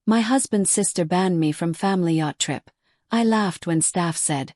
My husband's sister banned me from family yacht trip. I laughed when staff said,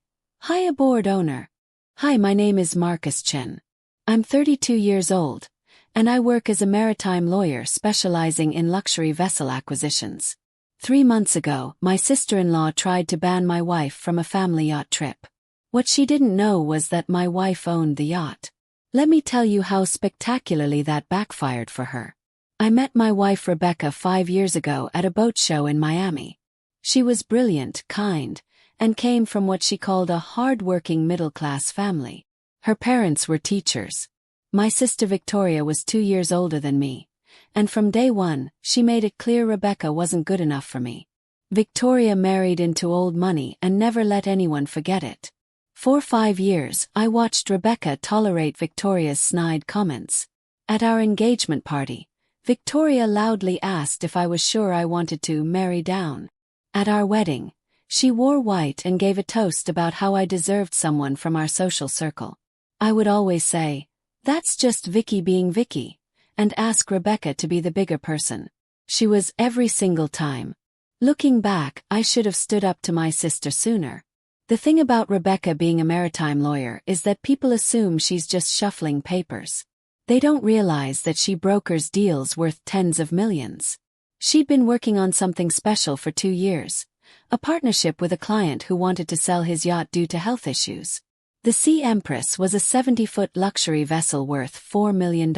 "Hi aboard, owner." "Hi, my name is Marcus Chen. I'm 32 years old, and I work as a maritime lawyer specializing in luxury vessel acquisitions. 3 months ago, my sister-in-law tried to ban my wife from a family yacht trip. What she didn't know was that my wife owned the yacht. Let me tell you how spectacularly that backfired for her. I met my wife Rebecca 5 years ago at a boat show in Miami. She was brilliant, kind, and came from what she called a hard-working middle-class family. Her parents were teachers. My sister Victoria was 2 years older than me, and from day one, she made it clear Rebecca wasn't good enough for me. Victoria married into old money and never let anyone forget it. For 5 years, I watched Rebecca tolerate Victoria's snide comments. At our engagement party, Victoria loudly asked if I was sure I wanted to marry down. At our wedding, she wore white and gave a toast about how I deserved someone from our social circle. I would always say, "That's just Vicky being Vicky," and ask Rebecca to be the bigger person. She was every single time. Looking back, I should have stood up to my sister sooner. The thing about Rebecca being a maritime lawyer is that people assume she's just shuffling papers. They don't realize that she brokers deals worth tens of millions. She'd been working on something special for 2 years, a partnership with a client who wanted to sell his yacht due to health issues. The Sea Empress was a 70-foot luxury vessel worth $4 million.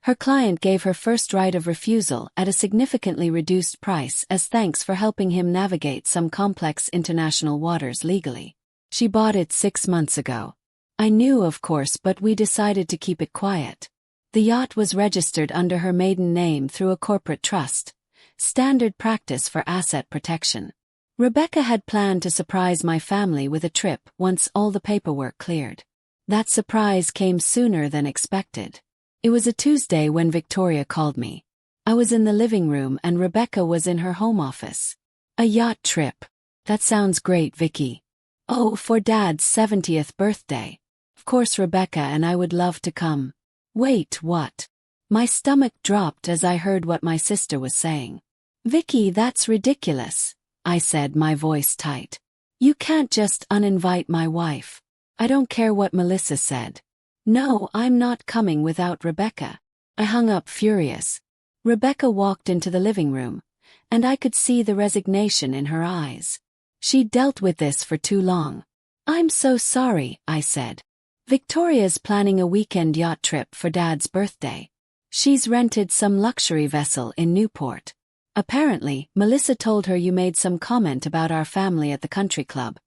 Her client gave her first right of refusal at a significantly reduced price as thanks for helping him navigate some complex international waters legally. She bought it 6 months ago. I knew, of course, but we decided to keep it quiet. The yacht was registered under her maiden name through a corporate trust, standard practice for asset protection. Rebecca had planned to surprise my family with a trip once all the paperwork cleared. That surprise came sooner than expected. It was a Tuesday when Victoria called me. I was in the living room and Rebecca was in her home office. "A yacht trip. That sounds great, Vicky. Oh, for Dad's 70th birthday. Of course Rebecca and I would love to come." "Wait, what?" My stomach dropped as I heard what my sister was saying. "Vicky, that's ridiculous," I said, my voice tight. "You can't just uninvite my wife. I don't care what Melissa said. No, I'm not coming without Rebecca." I hung up furious. Rebecca walked into the living room, and I could see the resignation in her eyes. She'd dealt with this for too long. "I'm so sorry," I said. "Victoria's planning a weekend yacht trip for Dad's birthday. She's rented some luxury vessel in Newport. Apparently, Melissa told her you made some comment about our family at the country club,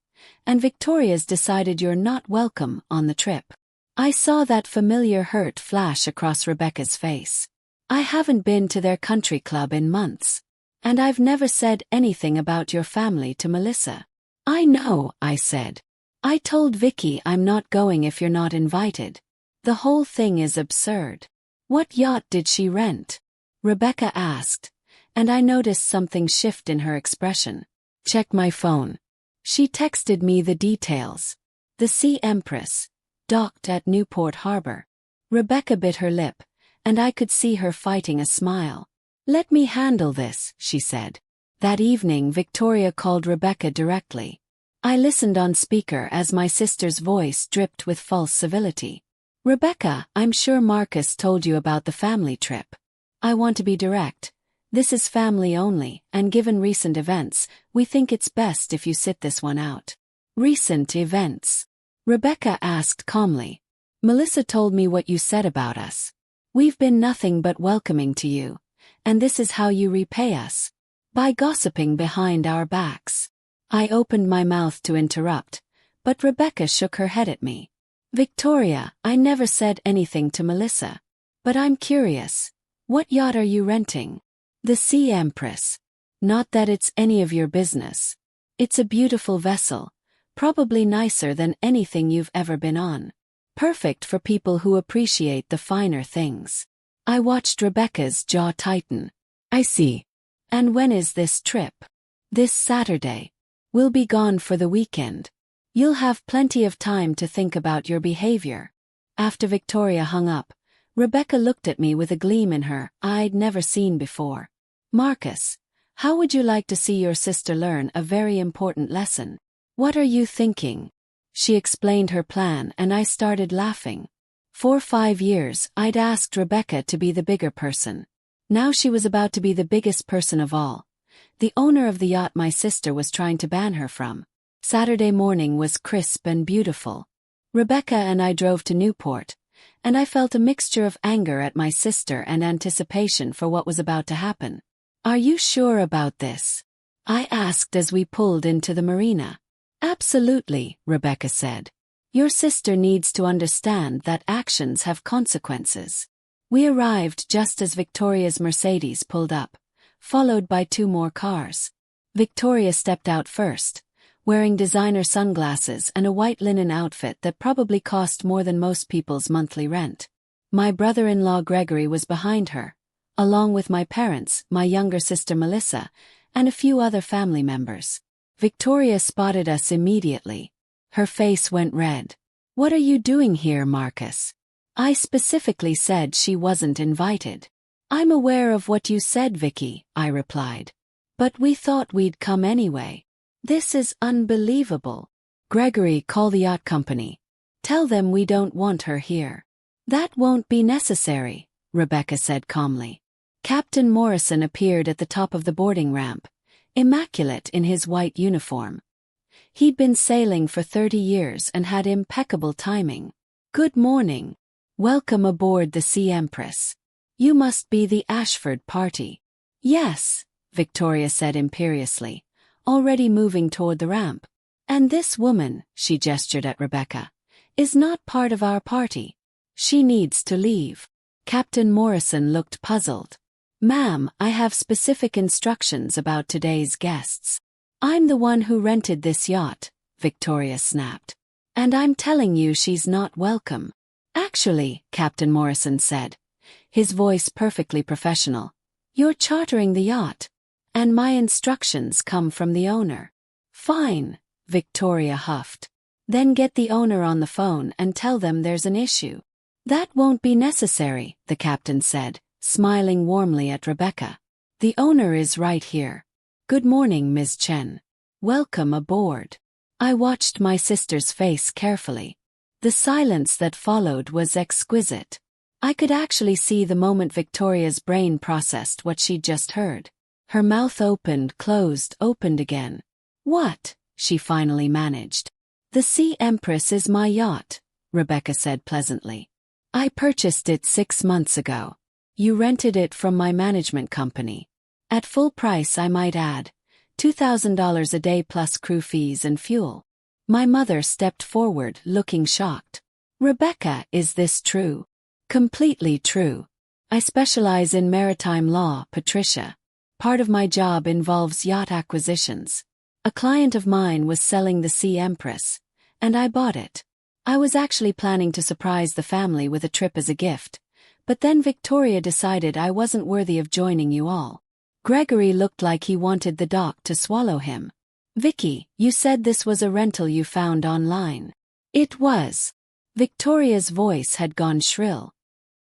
and Victoria's decided you're not welcome on the trip." I saw that familiar hurt flash across Rebecca's face. "I haven't been to their country club in months. And I've never said anything about your family to Melissa." "I know," I said. "I told Vicky I'm not going if you're not invited. The whole thing is absurd." "What yacht did she rent?" Rebecca asked, and I noticed something shift in her expression. "Check my phone." She texted me the details. The Sea Empress, docked at Newport Harbor. Rebecca bit her lip, and I could see her fighting a smile. "Let me handle this," she said. That evening Victoria called Rebecca directly. I listened on speaker as my sister's voice dripped with false civility. "Rebecca, I'm sure Marcus told you about the family trip. I want to be direct. This is family only, and given recent events, we think it's best if you sit this one out." "Recent events?" Rebecca asked calmly. "Melissa told me what you said about us. We've been nothing but welcoming to you, and this is how you repay us. By gossiping behind our backs." I opened my mouth to interrupt, but Rebecca shook her head at me. "Victoria, I never said anything to Melissa. But I'm curious. What yacht are you renting?" "The Sea Empress. Not that it's any of your business. It's a beautiful vessel. Probably nicer than anything you've ever been on. Perfect for people who appreciate the finer things." I watched Rebecca's jaw tighten. "I see. And when is this trip?" "This Saturday. We'll be gone for the weekend. You'll have plenty of time to think about your behavior." After Victoria hung up, Rebecca looked at me with a gleam in her I'd never seen before. "Marcus, How would you like to see your sister learn a very important lesson? What are you thinking? She explained her plan and I started laughing. For 5 years, I'd asked Rebecca to be the bigger person. Now she was about to be the biggest person of all. The owner of the yacht my sister was trying to ban her from. Saturday morning was crisp and beautiful. Rebecca and I drove to Newport, and I felt a mixture of anger at my sister and anticipation for what was about to happen. Are you sure about this? I asked as we pulled into the marina. Absolutely, Rebecca said. Your sister needs to understand that actions have consequences. We arrived just as Victoria's Mercedes pulled up, followed by 2 more cars. Victoria stepped out first, wearing designer sunglasses and a white linen outfit that probably cost more than most people's monthly rent. My brother-in-law Gregory was behind her, along with my parents, my younger sister Melissa, and a few other family members. Victoria spotted us immediately. Her face went red. What are you doing here, Marcus? I specifically said she wasn't invited. I'm aware of what you said, Vicky, I replied. But we thought we'd come anyway. This is unbelievable. Gregory, call the yacht company. Tell them we don't want her here. That won't be necessary, Rebecca said calmly. Captain Morrison appeared at the top of the boarding ramp, immaculate in his white uniform. He'd been sailing for 30 years and had impeccable timing. Good morning. Welcome aboard the Sea Empress. You must be the Ashford party. Yes, Victoria said imperiously, already moving toward the ramp. And this woman, she gestured at Rebecca, is not part of our party. She needs to leave. Captain Morrison looked puzzled. Ma'am, I have specific instructions about today's guests. I'm the one who rented this yacht, Victoria snapped. And I'm telling you she's not welcome. Actually, Captain Morrison said, his voice perfectly professional, you're chartering the yacht, and my instructions come from the owner. Fine, Victoria huffed. Then get the owner on the phone and tell them there's an issue. That won't be necessary, the captain said, smiling warmly at Rebecca. The owner is right here. Good morning, Ms. Chen. Welcome aboard. I watched my sister's face carefully. The silence that followed was exquisite. I could actually see the moment Victoria's brain processed what she'd just heard. Her mouth opened, closed, opened again. What? She finally managed. The Sea Empress is my yacht, Rebecca said pleasantly. I purchased it 6 months ago. You rented it from my management company. At full price, I might add, $2,000 a day plus crew fees and fuel. My mother stepped forward, looking shocked. Rebecca, is this true? Completely true. I specialize in maritime law, Patricia. Part of my job involves yacht acquisitions. A client of mine was selling the Sea Empress, and I bought it. I was actually planning to surprise the family with a trip as a gift, but then Victoria decided I wasn't worthy of joining you all. Gregory looked like he wanted the dock to swallow him. Vicky, you said this was a rental you found online. It was. Victoria's voice had gone shrill.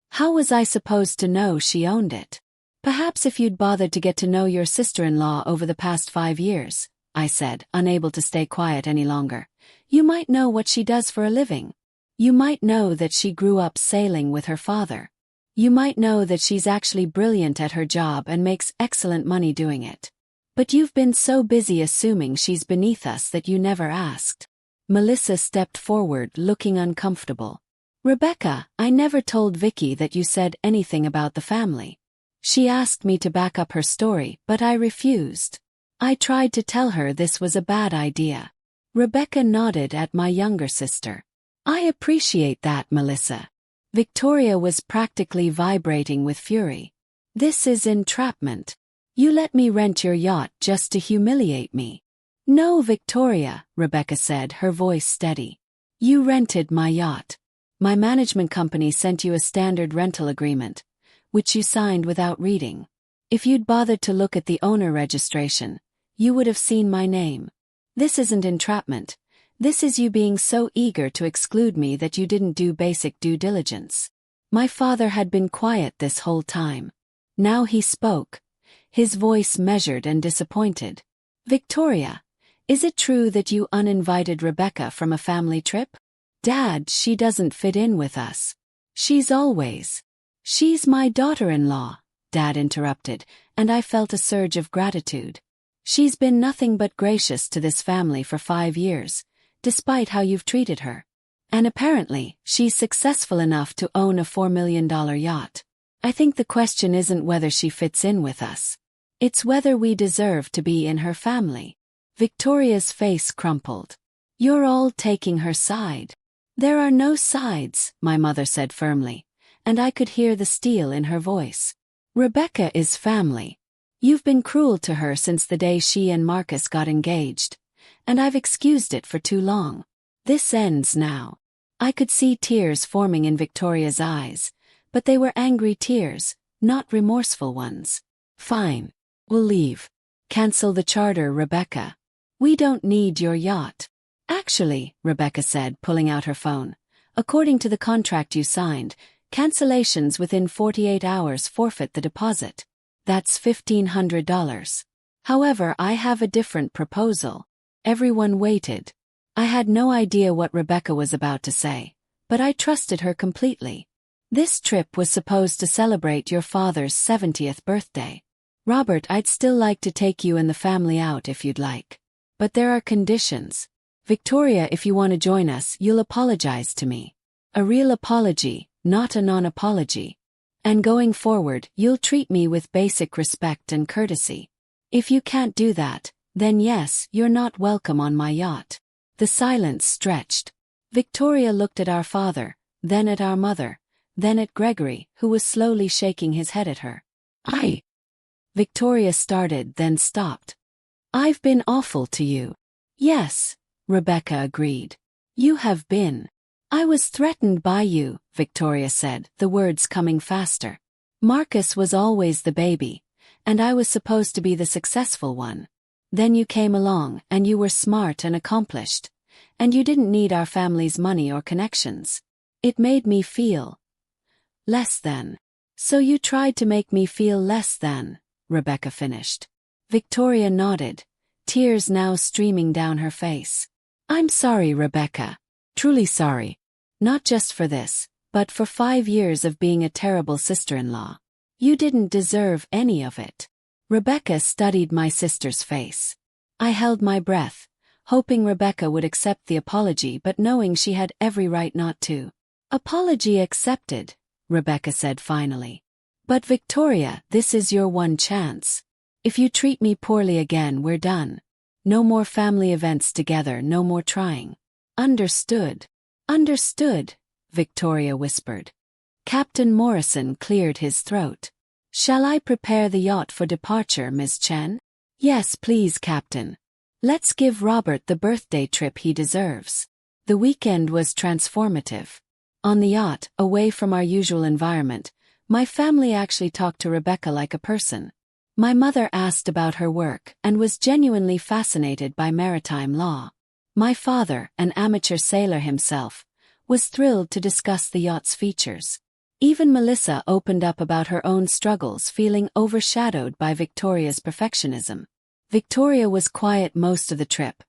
How was I supposed to know she owned it? Perhaps if you'd bothered to get to know your sister-in-law over the past 5 years, I said, unable to stay quiet any longer, you might know what she does for a living. You might know that she grew up sailing with her father. You might know that she's actually brilliant at her job and makes excellent money doing it. But you've been so busy assuming she's beneath us that you never asked. Melissa stepped forward, looking uncomfortable. Rebecca, I never told Vicky that you said anything about the family. She asked me to back up her story, but I refused. I tried to tell her this was a bad idea. Rebecca nodded at my younger sister. I appreciate that, Melissa. Victoria was practically vibrating with fury. This is entrapment. You let me rent your yacht just to humiliate me. No, Victoria, Rebecca said, her voice steady. You rented my yacht. My management company sent you a standard rental agreement, which you signed without reading. If you'd bothered to look at the owner registration, you would have seen my name. This isn't entrapment. This is you being so eager to exclude me that you didn't do basic due diligence. My father had been quiet this whole time. Now he spoke, his voice measured and disappointed. Victoria, is it true that you uninvited Rebecca from a family trip? Dad, she doesn't fit in with us. She's my daughter-in-law, Dad interrupted, and I felt a surge of gratitude. She's been nothing but gracious to this family for 5 years, despite how you've treated her. And apparently, she's successful enough to own a $4 million yacht. I think the question isn't whether she fits in with us. It's whether we deserve to be in her family. Victoria's face crumpled. You're all taking her side. There are no sides, my mother said firmly, and I could hear the steel in her voice. Rebecca is family. You've been cruel to her since the day she and Marcus got engaged, and I've excused it for too long. This ends now. I could see tears forming in Victoria's eyes, but they were angry tears, not remorseful ones. Fine. We'll leave. Cancel the charter, Rebecca. We don't need your yacht. Actually, Rebecca said, pulling out her phone, according to the contract you signed, cancellations within 48 hours forfeit the deposit. That's $1,500. However, I have a different proposal. Everyone waited. I had no idea what Rebecca was about to say, but I trusted her completely. This trip was supposed to celebrate your father's 70th birthday. Robert, I'd still like to take you and the family out if you'd like. But there are conditions. Victoria, if you want to join us, you'll apologize to me. A real apology, not a non-apology. And going forward, you'll treat me with basic respect and courtesy. If you can't do that, then yes, you're not welcome on my yacht. The silence stretched. Victoria looked at our father, then at our mother, then at Gregory, who was slowly shaking his head at her. Victoria started, then stopped. I've been awful to you. Yes, Rebecca agreed. You have been. I was threatened by you, Victoria said, the words coming faster. Marcus was always the baby, and I was supposed to be the successful one. Then you came along, and you were smart and accomplished, and you didn't need our family's money or connections. It made me feel less than. So you tried to make me feel less than, Rebecca finished. Victoria nodded, tears now streaming down her face. I'm sorry, Rebecca. Truly sorry. Not just for this, but for 5 years of being a terrible sister-in-law. You didn't deserve any of it. Rebecca studied my sister's face. I held my breath, hoping Rebecca would accept the apology but knowing she had every right not to. Apology accepted, Rebecca said finally. But Victoria, this is your one chance. If you treat me poorly again, we're done. No more family events together, no more trying. Understood. Understood, Victoria whispered. Captain Morrison cleared his throat. Shall I prepare the yacht for departure, Ms. Chen? Yes, please, Captain. Let's give Robert the birthday trip he deserves. The weekend was transformative. On the yacht, away from our usual environment, my family actually talked to Rebecca like a person. My mother asked about her work and was genuinely fascinated by maritime law. My father, an amateur sailor himself, was thrilled to discuss the yacht's features. Even Melissa opened up about her own struggles, feeling overshadowed by Victoria's perfectionism. Victoria was quiet most of the trip,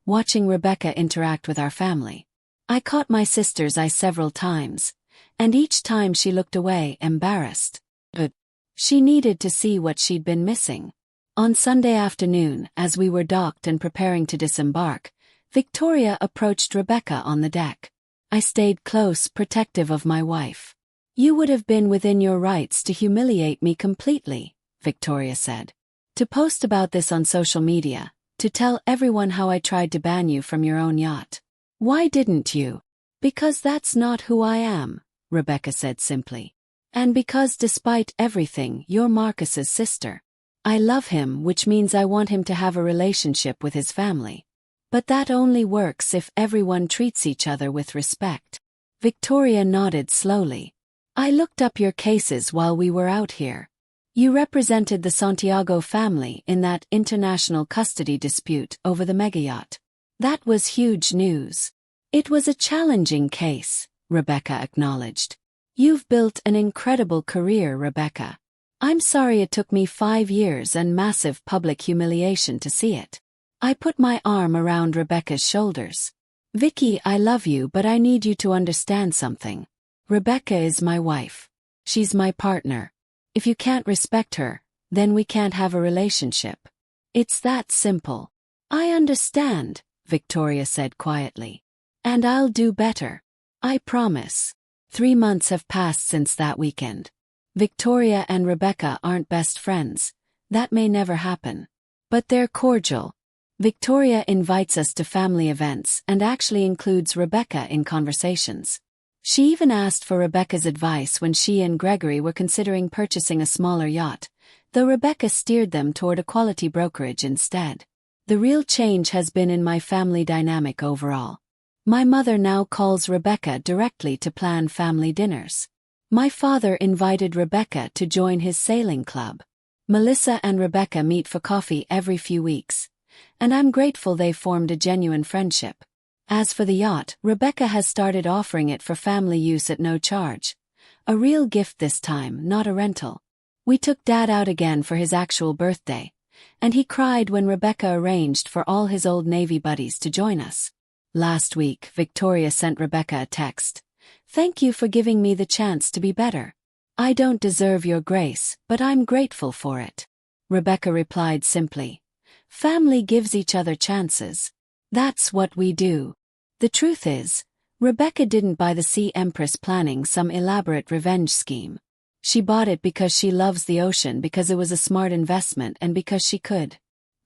watching Rebecca interact with our family. I caught my sister's eye several times, and each time she looked away, embarrassed. But she needed to see what she'd been missing. On Sunday afternoon, as we were docked and preparing to disembark, Victoria approached Rebecca on the deck. I stayed close, protective of my wife. You would have been within your rights to humiliate me completely, Victoria said. To post about this on social media, to tell everyone how I tried to ban you from your own yacht. Why didn't you? Because that's not who I am, Rebecca said simply. And because despite everything, you're Marcus's sister. I love him, which means I want him to have a relationship with his family. But that only works if everyone treats each other with respect. Victoria nodded slowly. I looked up your cases while we were out here. You represented the Santiago family in that international custody dispute over the megayacht. That was huge news. It was a challenging case, Rebecca acknowledged. You've built an incredible career, Rebecca. I'm sorry it took me 5 years and massive public humiliation to see it. I put my arm around Rebecca's shoulders. Vicky, I love you, but I need you to understand something. Rebecca is my wife. She's my partner. If you can't respect her, then we can't have a relationship. It's that simple. I understand, Victoria said quietly. And I'll do better. I promise. 3 months have passed since that weekend. Victoria and Rebecca aren't best friends. That may never happen. But they're cordial. Victoria invites us to family events and actually includes Rebecca in conversations. She even asked for Rebecca's advice when she and Gregory were considering purchasing a smaller yacht, though Rebecca steered them toward a quality brokerage instead. The real change has been in my family dynamic overall. My mother now calls Rebecca directly to plan family dinners. My father invited Rebecca to join his sailing club. Melissa and Rebecca meet for coffee every few weeks, and I'm grateful they formed a genuine friendship. As for the yacht, Rebecca has started offering it for family use at no charge. A real gift this time, not a rental. We took Dad out again for his actual birthday, and he cried when Rebecca arranged for all his old Navy buddies to join us. Last week, Victoria sent Rebecca a text. Thank you for giving me the chance to be better. I don't deserve your grace, but I'm grateful for it. Rebecca replied simply. Family gives each other chances. That's what we do. The truth is, Rebecca didn't buy the Sea Empress planning some elaborate revenge scheme. She bought it because she loves the ocean, because it was a smart investment, and because she could.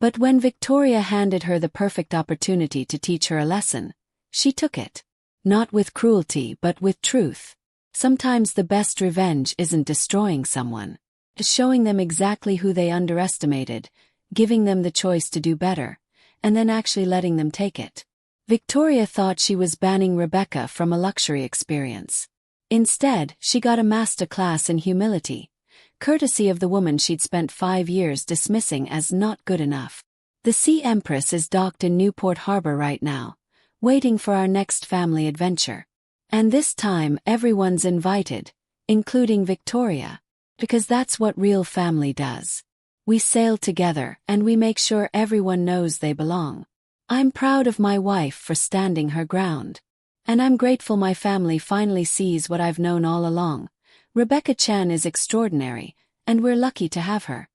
But when Victoria handed her the perfect opportunity to teach her a lesson, she took it. Not with cruelty, but with truth. Sometimes the best revenge isn't destroying someone. It's showing them exactly who they underestimated, giving them the choice to do better, and then actually letting them take it. Victoria thought she was banning Rebecca from a luxury experience. Instead, she got a master class in humility, courtesy of the woman she'd spent 5 years dismissing as not good enough. The Sea Empress is docked in Newport Harbor right now, waiting for our next family adventure. And this time everyone's invited, including Victoria, because that's what real family does. We sail together and we make sure everyone knows they belong. I'm proud of my wife for standing her ground. And I'm grateful my family finally sees what I've known all along. Rebecca Chen is extraordinary, and we're lucky to have her.